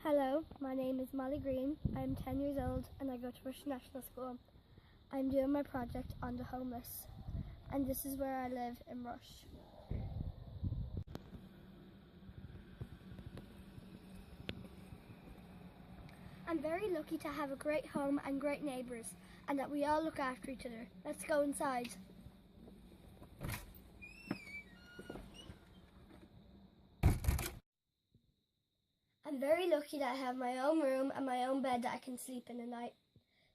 Hello, my name is Molly Green. I'm 10 years old and I go to Rush National School. I'm doing my project on the homeless, and this is where I live in Rush. I'm very lucky to have a great home and great neighbours, and that we all look after each other. Let's go inside. I'm very lucky that I have my own room and my own bed that I can sleep in at night.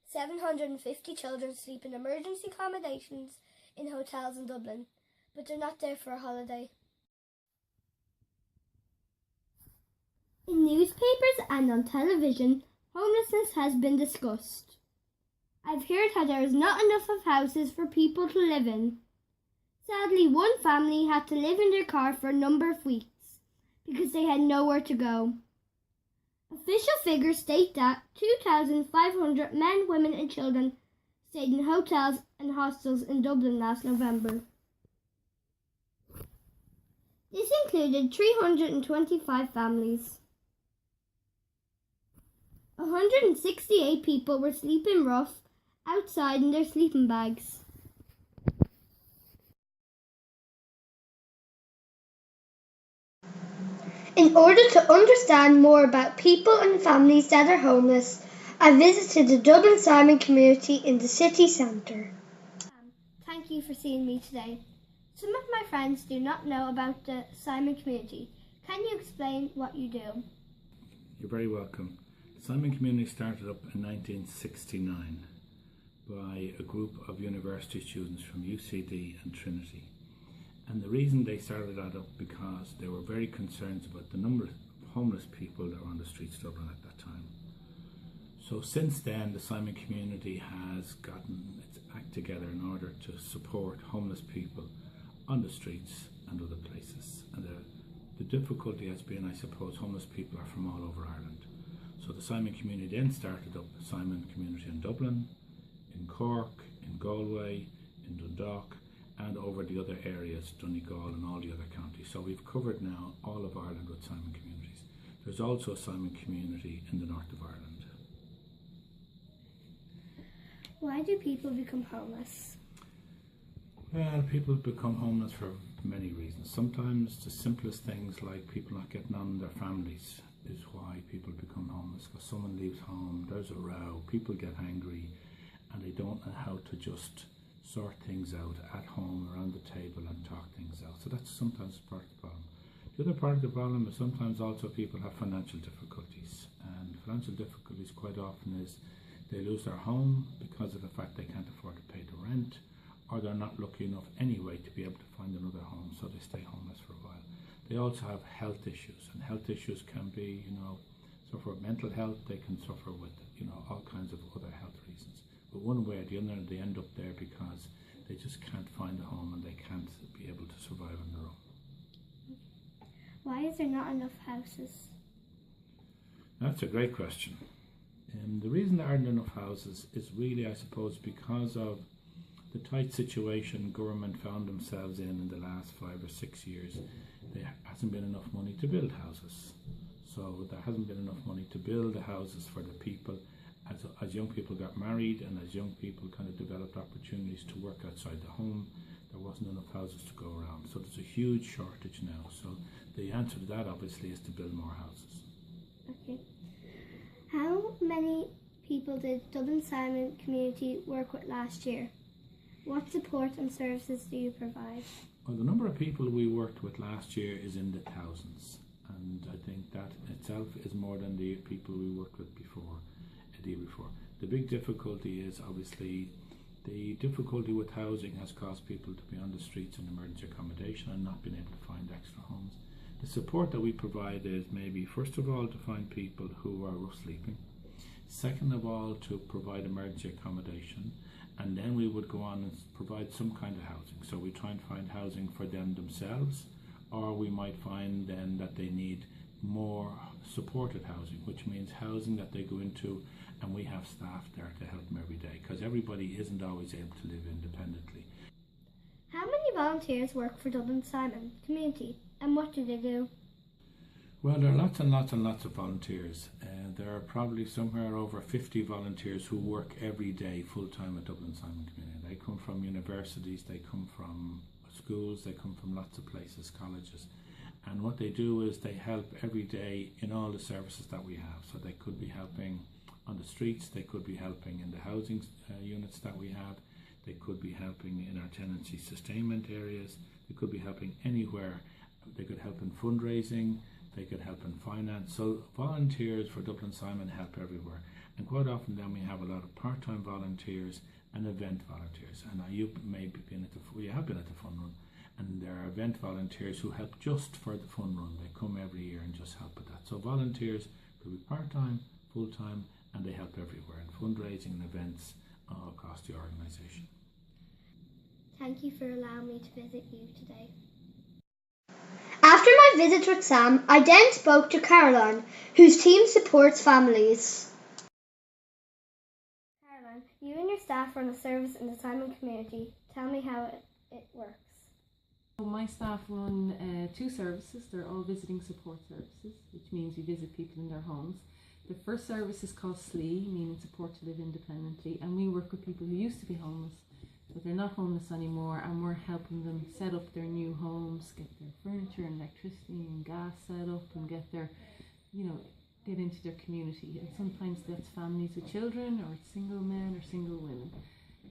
750 children sleep in emergency accommodations in hotels in Dublin, but they're not there for a holiday. In newspapers and on television, homelessness has been discussed. I've heard how there is not enough of houses for people to live in. Sadly, one family had to live in their car for a number of weeks because they had nowhere to go. Official figures state that 2,500 men, women and children stayed in hotels and hostels in Dublin last November. This included 325 families. 168 people were sleeping rough outside in their sleeping bags. In order to understand more about people and families that are homeless, I visited the Dublin Simon community in the city centre. Thank you for seeing me today. Some of my friends do not know about the Simon community. Can you explain what you do? You're very welcome. The Simon community started up in 1969 by a group of university students from UCD and Trinity. And the reason they started that up because they were very concerned about the number of homeless people that were on the streets of Dublin at that time. So since then, the Simon community has gotten its act together in order to support homeless people on the streets and other places. And the difficulty has been, I suppose, homeless people are from all over Ireland. So the Simon community then started up the Simon community in Dublin, in Cork, in Galway, in Dundalk, and over the other areas, Donegal and all the other counties. So we've covered now all of Ireland with Simon communities. There's also a Simon community in the north of Ireland. Why do people become homeless? Well, people become homeless for many reasons. Sometimes the simplest things like people not getting on in their families is why people become homeless, because someone leaves home, there's a row, people get angry and they don't know how to just sort things out at home around the table and talk things out. So that's sometimes part of the problem. The other part of the problem is sometimes also people have financial difficulties, and financial difficulties quite often is they lose their home because of the fact they can't afford to pay the rent, or they're not lucky enough anyway to be able to find another home, so they stay homeless for a while. They also have health issues, and health issues can be, suffer with mental health, they can suffer with, all kinds of other health reasons. But one way or the other, they end up there because they just can't find a home and they can't be able to survive on their own. Why is there not enough houses? That's a great question. The reason there aren't enough houses is really, I suppose, because of the tight situation government found themselves in the last 5 or 6 years. There hasn't been enough money to build houses. So there hasn't been enough money to build the houses for the people. As young people got married and as young people kind of developed opportunities to work outside the home, there wasn't enough houses to go around. So there's a huge shortage now. So the answer to that obviously is to build more houses. Okay. How many people did Dublin Simon community work with last year? What support and services do you provide? Well, the number of people we worked with last year is in the thousands. And I think that itself is more than the people we worked with before. The big difficulty is obviously the difficulty with housing has caused people to be on the streets in emergency accommodation and not being able to find extra homes. The support that we provide is maybe first of all to find people who are rough sleeping, second of all to provide emergency accommodation, and then we would go on and provide some kind of housing. So we try and find housing for them themselves, or we might find then that they need more supported housing, which means housing that they go into and we have staff there to help them every day, because everybody isn't always able to live independently. How many volunteers work for Dublin Simon community and what do they do? Well, there are lots and lots and lots of volunteers. there are probably somewhere over 50 volunteers who work every day full-time at Dublin Simon Community. They come from universities, they come from schools, they come from lots of places, colleges. And what they do is they help every day in all the services that we have. So they could be helping on the streets, they could be helping in the housing units that we have, they could be helping in our tenancy sustainment areas, they could be helping anywhere. They could help in fundraising, they could help in finance. So volunteers for Dublin Simon help everywhere. And quite often then we have a lot of part-time volunteers and event volunteers. And you may be we have been at the fun run, and there are event volunteers who help just for the fun run. They come every year and just help with that. So volunteers could be part-time, full-time, and they help everywhere in fundraising and events all across the organisation. Thank you for allowing me to visit you today. After my visit with Sam, I then spoke to Caroline, whose team supports families. Caroline, you and your staff run a service in the Simon community. Tell me how it works. My staff run 2 services. They're all visiting support services, which means we visit people in their homes. The first service is called SLEE, meaning support to live independently, and we work with people who used to be homeless, but they're not homeless anymore, and we're helping them set up their new homes, get their furniture and electricity and gas set up, and get their, get into their community. And sometimes that's families with children, or it's single men or single women.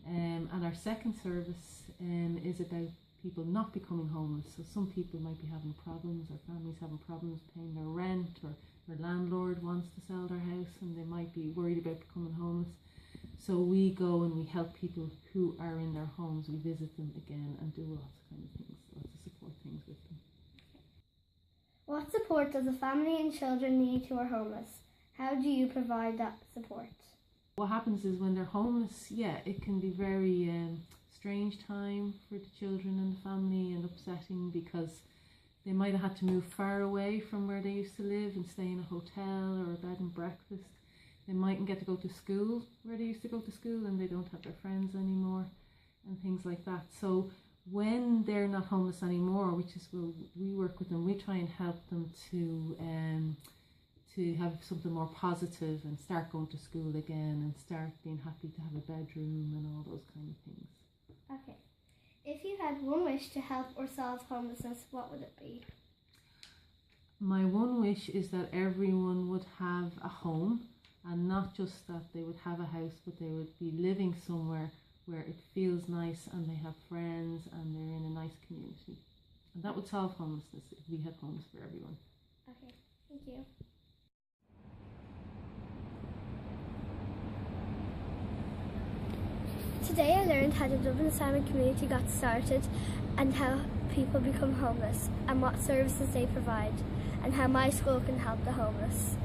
And our second service is about people not becoming homeless. So some people might be having problems, or families having problems paying their rent, or their landlord wants to sell their house and they might be worried about becoming homeless. So we go and we help people who are in their homes. We visit them again and do lots of kind of things, lots of support things with them. What support does a family and children need who are homeless? How do you provide that support? What happens is when they're homeless, it can be very strange time for the children and the family, and upsetting because they might have had to move far away from where they used to live and stay in a hotel or a bed and breakfast. They mightn't get to go to school where they used to go to school, and they don't have their friends anymore and things like that. So when they're not homeless anymore, which is where we work with them, we try and help them to have something more positive and start going to school again and start being happy to have a bedroom and all those kind of things. Okay. If you had one wish to help or solve homelessness, what would it be? My one wish is that everyone would have a home, and not just that they would have a house, but they would be living somewhere where it feels nice and they have friends and they're in a nice community. And that would solve homelessness if we had homes for everyone. Okay, thank you. Today I learned how the Dublin Simon community got started, and how people become homeless, and what services they provide, and how my school can help the homeless.